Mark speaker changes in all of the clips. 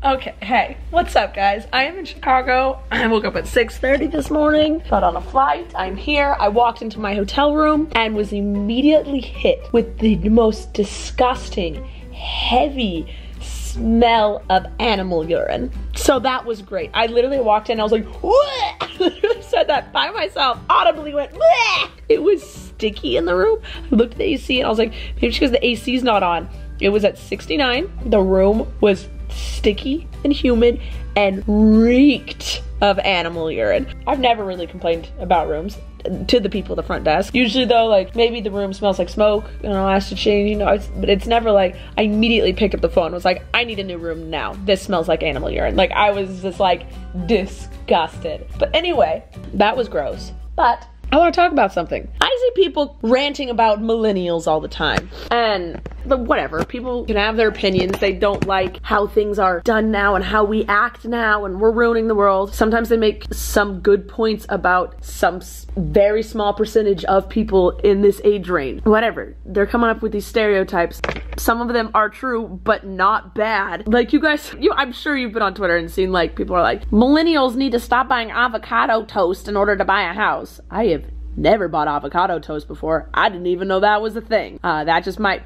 Speaker 1: Okay, hey, what's up guys? I am in Chicago. I woke up at 6:30 this morning, got on a flight. I'm here. I walked into my hotel room and was immediately hit with the most disgusting, heavy smell of animal urine. So that was great. I literally walked in, I was like, "What?" I literally said that by myself, audibly went, "Bleh!" It was sticky in the room. I looked at the AC and I was like, maybe it's because the AC's not on. It was at 69. The room was sticky and humid and reeked of animal urine. I've never really complained about rooms to the people at the front desk. Usually though, like maybe the room smells like smoke and I'll ask to change, you know, but it's never like I immediately picked up the phone and was like, I need a new room now. This smells like animal urine. Like I was just like disgusted. But anyway, that was gross. But I want to talk about something. I see people ranting about millennials all the time. And whatever, people can have their opinions. They don't like how things are done now and how we act now and we're ruining the world. Sometimes they make some good points about some very small percentage of people in this age range. Whatever, they're coming up with these stereotypes. Some of them are true, but not bad. Like you guys, I'm sure you've been on Twitter and seen like, people are like, millennials need to stop buying avocado toast in order to buy a house. I have never bought avocado toast before. I didn't even know that was a thing. That just might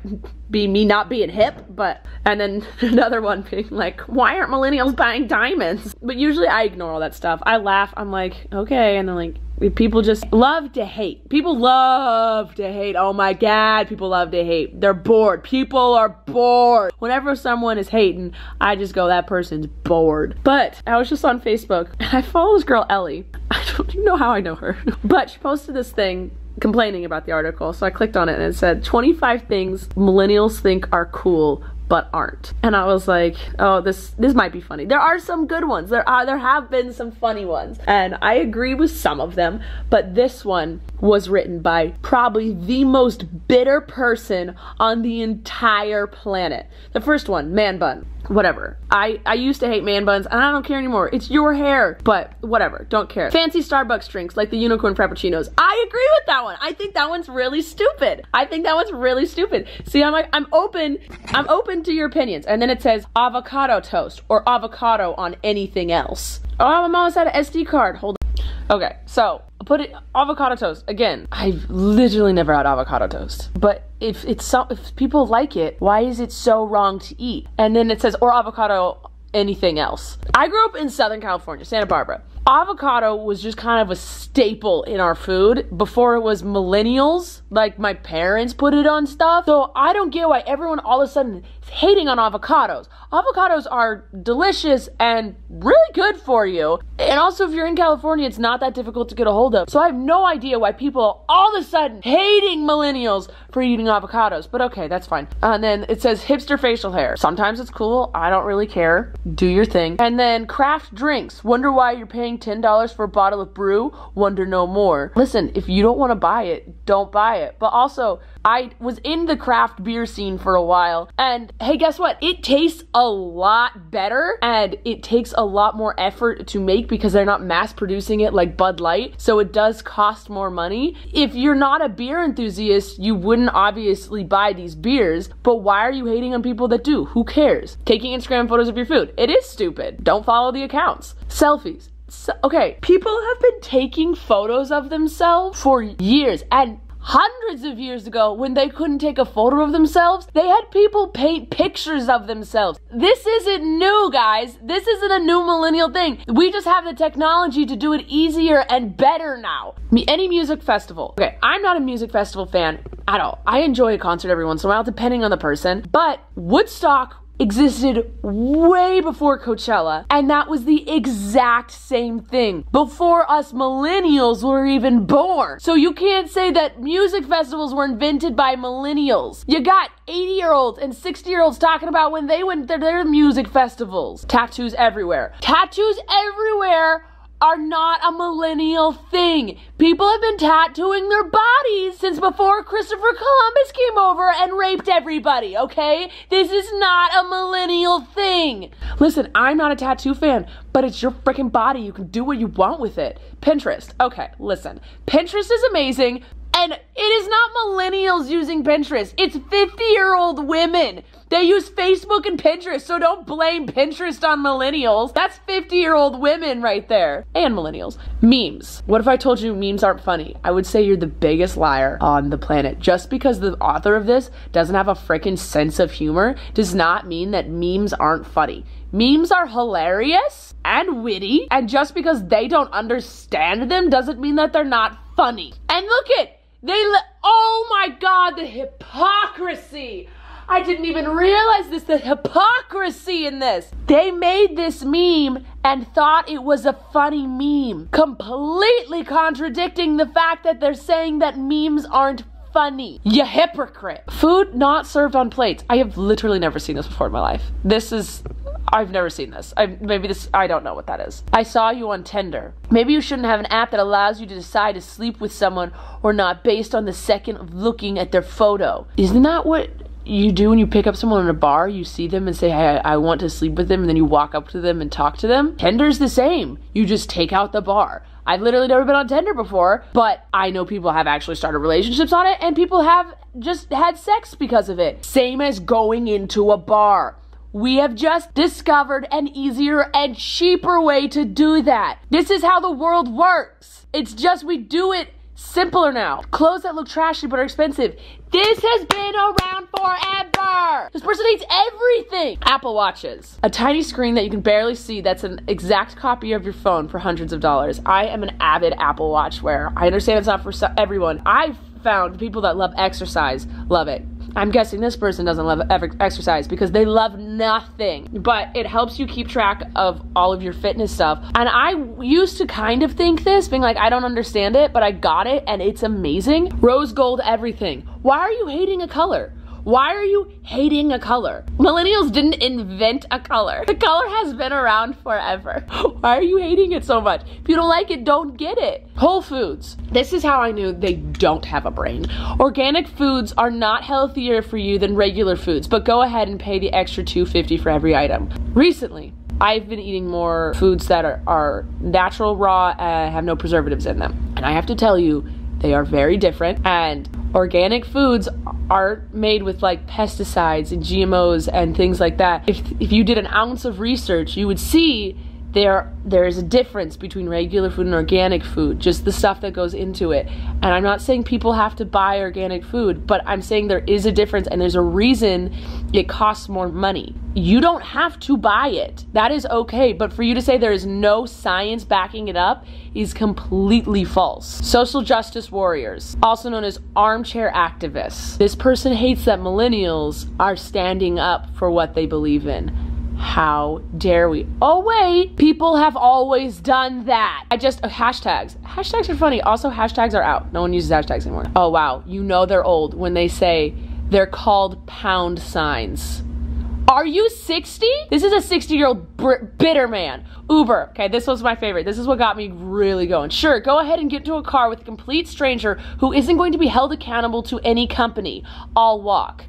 Speaker 1: be me not being hip, but, and then another one being like, why aren't millennials buying diamonds? But usually I ignore all that stuff. I laugh, I'm like, okay, and then like, people just love to hate. People love to hate. Oh my God, people love to hate. They're bored. People are bored. Whenever someone is hating, I just go, that person's bored. But I was just on Facebook and I follow this girl, Ellie. I don't even know how I know her. But she posted this thing complaining about the article. So I clicked on it and it said 25 things millennials think are cool but aren't. And I was like, oh, this might be funny. There are some good ones. There have been some funny ones. And I agree with some of them, but this one was written by probably the most bitter person on the entire planet. The first one, man bun. Whatever. I used to hate man buns and I don't care anymore. It's your hair, but whatever, don't care. Fancy Starbucks drinks like the unicorn frappuccinos. I agree with that one. I think that one's really stupid. I think that one's really stupid. See, I'm like, I'm open to your opinions. And then it says avocado toast or avocado on anything else. Oh, my mom had an SD card. Hold on. Okay, so put it avocado toast. Again, I've literally never had avocado toast. But if people like it, why is it so wrong to eat? And then it says or avocado anything else. I grew up in Southern California, Santa Barbara. Avocado was just kind of a staple in our food before it was millennials. Like my parents put it on stuff. So I don't get why everyone all of a sudden is hating on avocados. Avocados are delicious and really good for you. And also if you're in California, it's not that difficult to get a hold of. So I have no idea why people are all of a sudden hating millennials for eating avocados. But okay, that's fine. And then it says hipster facial hair. Sometimes it's cool. I don't really care. Do your thing. And then craft drinks. Wonder why you're paying $10 for a bottle of brew? Wonder no more. Listen, if you don't want to buy it, don't buy it. But also, I was in the craft beer scene for a while, and hey, guess what? It tastes a lot better, and it takes a lot more effort to make because they're not mass producing it like Bud Light, so it does cost more money. If you're not a beer enthusiast, you wouldn't obviously buy these beers, but why are you hating on people that do? Who cares? Taking Instagram photos of your food. It is stupid. Don't follow the accounts. Selfies. So, okay, people have been taking photos of themselves for years, and hundreds of years ago, when they couldn't take a photo of themselves, they had people paint pictures of themselves. This isn't new, guys. This isn't a new millennial thing. We just have the technology to do it easier and better now. Any music festival. Okay, I'm not a music festival fan at all. I enjoy a concert every once in a while, depending on the person, but Woodstock existed way before Coachella, and that was the exact same thing before us millennials were even born. So you can't say that music festivals were invented by millennials. You got 80-year-olds and 60-year-olds talking about when they went to their music festivals. Tattoos everywhere. Tattoos everywhere are not a millennial thing. People have been tattooing their bodies since before Christopher Columbus came over and raped everybody, okay? This is not a millennial thing. Listen, I'm not a tattoo fan, but it's your freaking body. You can do what you want with it. Pinterest. Okay, listen. Pinterest is amazing. And it is not millennials using Pinterest. It's 50-year-old women. They use Facebook and Pinterest, so don't blame Pinterest on millennials. That's 50-year-old women right there. And millennials. Memes. What if I told you memes aren't funny? I would say you're the biggest liar on the planet. Just because the author of this doesn't have a freaking sense of humor does not mean that memes aren't funny. Memes are hilarious and witty, and just because they don't understand them doesn't mean that they're not funny. And look at, oh my God, the hypocrisy. I didn't even realize this, the hypocrisy in this. They made this meme and thought it was a funny meme, completely contradicting the fact that they're saying that memes aren't funny. You hypocrite. Food not served on plates. I have literally never seen this before in my life. I've never seen this. I don't know what that is. I saw you on Tinder. Maybe you shouldn't have an app that allows you to decide to sleep with someone or not based on the second of looking at their photo. Isn't that what you do when you pick up someone in a bar? You see them and say, hey, I want to sleep with them, and then you walk up to them and talk to them. Tinder's the same. You just take out the bar. I've literally never been on Tinder before, but I know people have actually started relationships on it, and people have just had sex because of it. Same as going into a bar. We have just discovered an easier and cheaper way to do that. This is how the world works. It's just we do it simpler now. Clothes that look trashy but are expensive. This has been around forever. This person hates everything. Apple Watches. A tiny screen that you can barely see that's an exact copy of your phone for hundreds of dollars. I am an avid Apple Watch wearer. I understand it's not for everyone. I've found people that love exercise love it. I'm guessing this person doesn't love exercise because they love nothing, but it helps you keep track of all of your fitness stuff. And I used to kind of think this, being like, I don't understand it, but I got it and it's amazing. Rose gold everything. Why are you hating a color? Why are you hating a color? Millennials didn't invent a color. The color has been around forever. Why are you hating it so much? If you don't like it, don't get it. Whole Foods. This is how I knew they don't have a brain. Organic foods are not healthier for you than regular foods, but go ahead and pay the extra $2.50 for every item. Recently, I've been eating more foods that are natural, raw, have no preservatives in them. And I have to tell you, they are very different, and organic foods are made with like pesticides and GMOs and things like that. If you did an ounce of research, you would see there is a difference between regular food and organic food, just the stuff that goes into it. And I'm not saying people have to buy organic food, but I'm saying there is a difference and there's a reason it costs more money. You don't have to buy it. That is okay, but for you to say there is no science backing it up is completely false. Social justice warriors, also known as armchair activists. This person hates that millennials are standing up for what they believe in. How dare we? Oh wait, people have always done that. Hashtags. Hashtags are funny. Also, hashtags are out. No one uses hashtags anymore. Oh wow, you know they're old when they say they're called pound signs. Are you 60? This is a 60-year-old bitter man. Uber. Okay, this was my favorite. This is what got me really going. Sure, go ahead and get into a car with a complete stranger who isn't going to be held accountable to any company. I'll walk.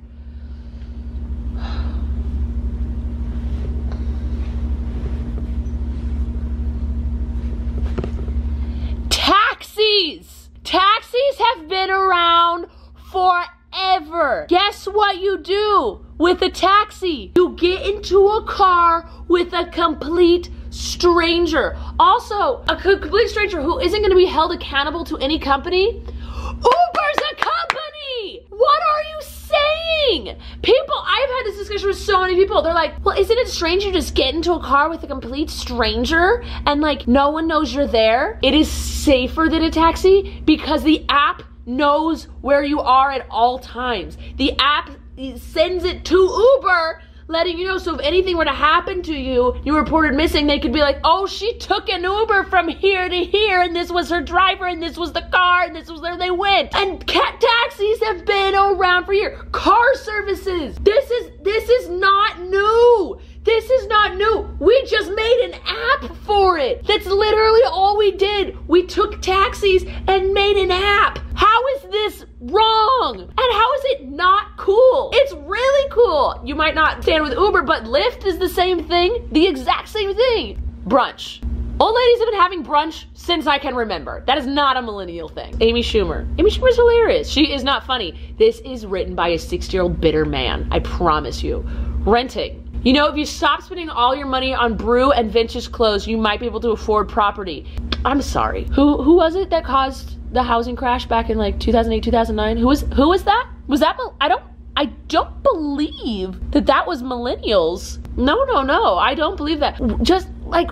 Speaker 1: Taxis! Taxis have been around forever. Guess what you do with a taxi? You get into a car with a complete stranger. Also, a complete stranger who isn't going to be held accountable to any company. Uber's a company! What are you saying? People, I've had this discussion with so many people. They're like, well, isn't it strange you just get into a car with a complete stranger and like no one knows you're there? It is safer than a taxi because the app knows where you are at all times. The app sends it to Uber, letting you know, so if anything were to happen to you, you reported missing, they could be like, oh, she took an Uber from here to here, and this was her driver, and this was the car, and this was where they went. And taxis have been around for years. Car services. This is not new. This is not new. We just made an app for it. That's literally all we did. We took taxis and made an app. How is this wrong? And how is it not cool? It's really cool. You might not stand with Uber, but Lyft is the same thing. The exact same thing. Brunch. Old ladies have been having brunch since I can remember. That is not a millennial thing. Amy Schumer. Amy Schumer's hilarious. She is not funny. This is written by a 60-year-old bitter man. I promise you. Renting. You know, if you stop spending all your money on brew and vintage clothes, you might be able to afford property. I'm sorry. Who was it that caused the housing crash back in like 2008, 2009? Who was that? Was that, I don't believe that was millennials. No, I don't believe that. Just like,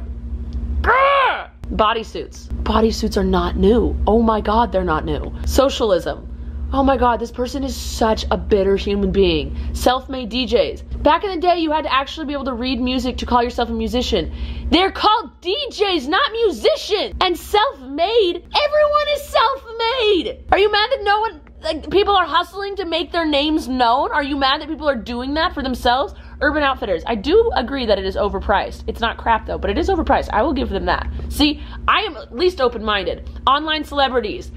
Speaker 1: bodysuits. Bodysuits are not new. Oh my God, they're not new. Socialism. Oh my God, this person is such a bitter human being. Self-made DJs. Back in the day, you had to actually be able to read music to call yourself a musician. They're called DJs, not musicians. And self-made, everyone is self-made. Are you mad that no one, like, people are hustling to make their names known? Are you mad that people are doing that for themselves? Urban Outfitters. I do agree that it is overpriced. It's not crap though, but it is overpriced. I will give them that. See, I am at least open-minded. Online celebrities.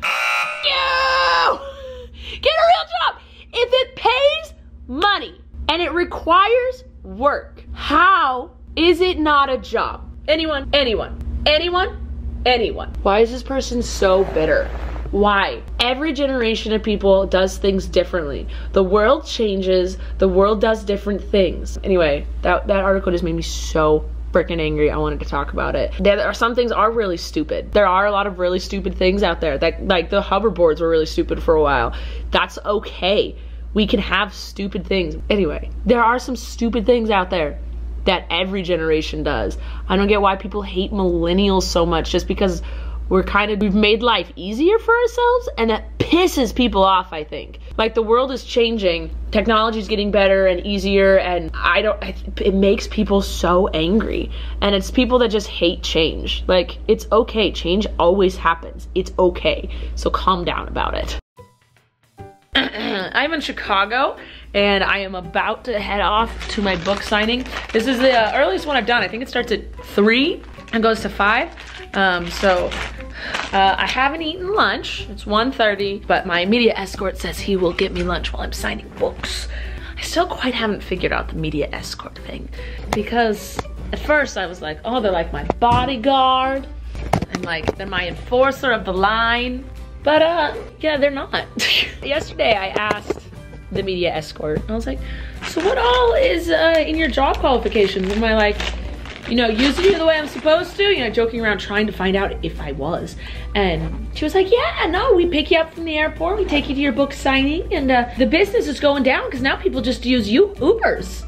Speaker 1: Get a real job. If it pays money and it requires work, how is it not a job? Anyone? Why is this person so bitter? Why? Every generation of people does things differently. The world changes, the world does different things. Anyway, that article just made me so freaking angry. I wanted to talk about it. There are some things are really stupid. There are a lot of really stupid things out there that, like, the hoverboards were really stupid for a while. That's okay. We can have stupid things. Anyway, there are some stupid things out there that every generation does. I don't get why people hate millennials so much, just because we've made life easier for ourselves, and that pisses people off, I think. Like, the world is changing, technology's getting better and easier, and it makes people so angry. And it's people that just hate change. Like, it's okay, change always happens. It's okay, so calm down about it. I'm in Chicago, and I am about to head off to my book signing. This is the earliest one I've done. I think it starts at 3 and goes to 5. I haven't eaten lunch. It's 1:30, but my media escort says he will get me lunch while I'm signing books. I still quite haven't figured out the media escort thing, because at first I was like, oh, they're like my bodyguard, and like they're my enforcer of the line. But yeah, they're not. Yesterday I asked the media escort, I was like, so what all is in your job qualifications? Am I like, you know, using you the way I'm supposed to? You know, joking around, trying to find out if I was. And she was like, yeah, no, we pick you up from the airport, we take you to your book signing, and the business is going down because now people just use Ubers.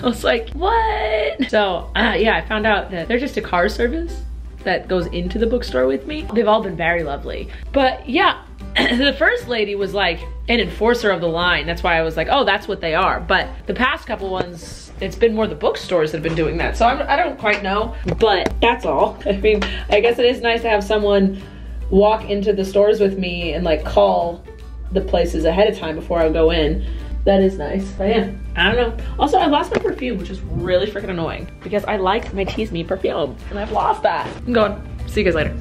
Speaker 1: I was like, what? So yeah, I found out that they're just a car service that goes into the bookstore with me. They've all been very lovely. But yeah, the first lady was like an enforcer of the line. That's why I was like, oh, that's what they are. But the past couple ones, it's been more the bookstores that have been doing that. So I don't quite know, but that's all. I mean, I guess it is nice to have someone walk into the stores with me and like call the places ahead of time before I go in. That is nice. But yeah, I don't know. Also, I lost my perfume, which is really freaking annoying because I like my Tease Me perfume and I've lost that. I'm going. See you guys later.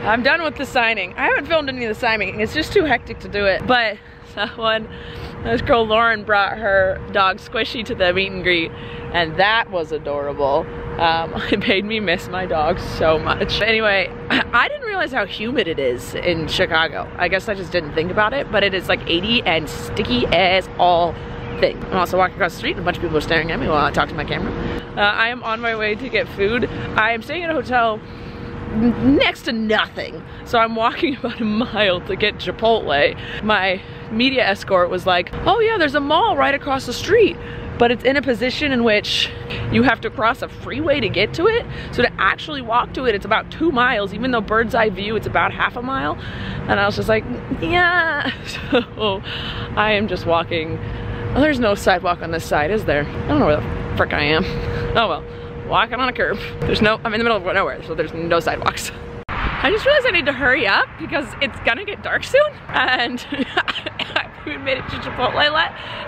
Speaker 1: I'm done with the signing. I haven't filmed any of the signing. It's just too hectic to do it. But this girl Lauren brought her dog Squishy to the meet and greet, and that was adorable. It made me miss my dog so much. Anyway, I didn't realize how humid it is in Chicago. I guess I just didn't think about it, but it is like 80 and sticky as all thing. I'm also walking across the street and a bunch of people are staring at me while I talk to my camera. I am on my way to get food. I am staying at a hotel next to nothing, so I'm walking about a mile to get Chipotle. My media escort was like, oh yeah, there's a mall right across the street, but it's in a position in which you have to cross a freeway to get to it. So to actually walk to it, it's about 2 miles, even though bird's eye view, it's about half a mile. And I was just like, yeah. So I am just walking. Oh, there's no sidewalk on this side, is there? I don't know where the frick I am. Oh well. Walking on a curb. I'm in the middle of nowhere, so there's no sidewalks. I just realized I need to hurry up because it's gonna get dark soon, and I haven't made it to Chipotle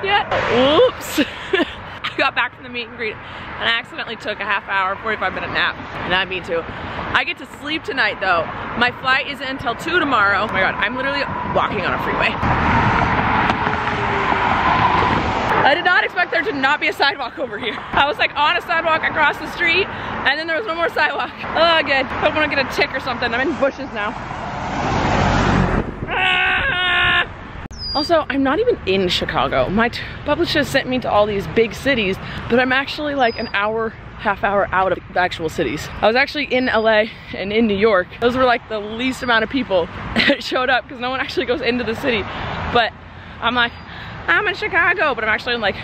Speaker 1: yet. Oops. I got back from the meet and greet and I accidentally took a half-hour, 45-minute nap, and I mean to. I get to sleep tonight though. My flight isn't until 2 tomorrow. Oh my god, I'm literally walking on a freeway. I did not expect there to not be a sidewalk over here. I was like on a sidewalk across the street, And then there was one more sidewalk. Oh, good. Hope I don't get a tick or something. I'm in bushes now. Ah! Also, I'm not even in Chicago. My publisher sent me to all these big cities, but I'm actually like an hour, half hour out of the actual cities. I was actually in LA and in New York. Those were like the least amount of people that showed up because no one actually goes into the city. But I'm like, I'm in Chicago, but I'm actually in like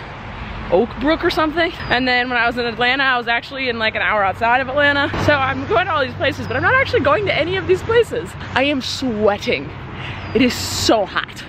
Speaker 1: Oak Brook or something. And then when I was in Atlanta, I was actually in like an hour outside of Atlanta. So I'm going to all these places, but I'm not actually going to any of these places. I am sweating. It is so hot.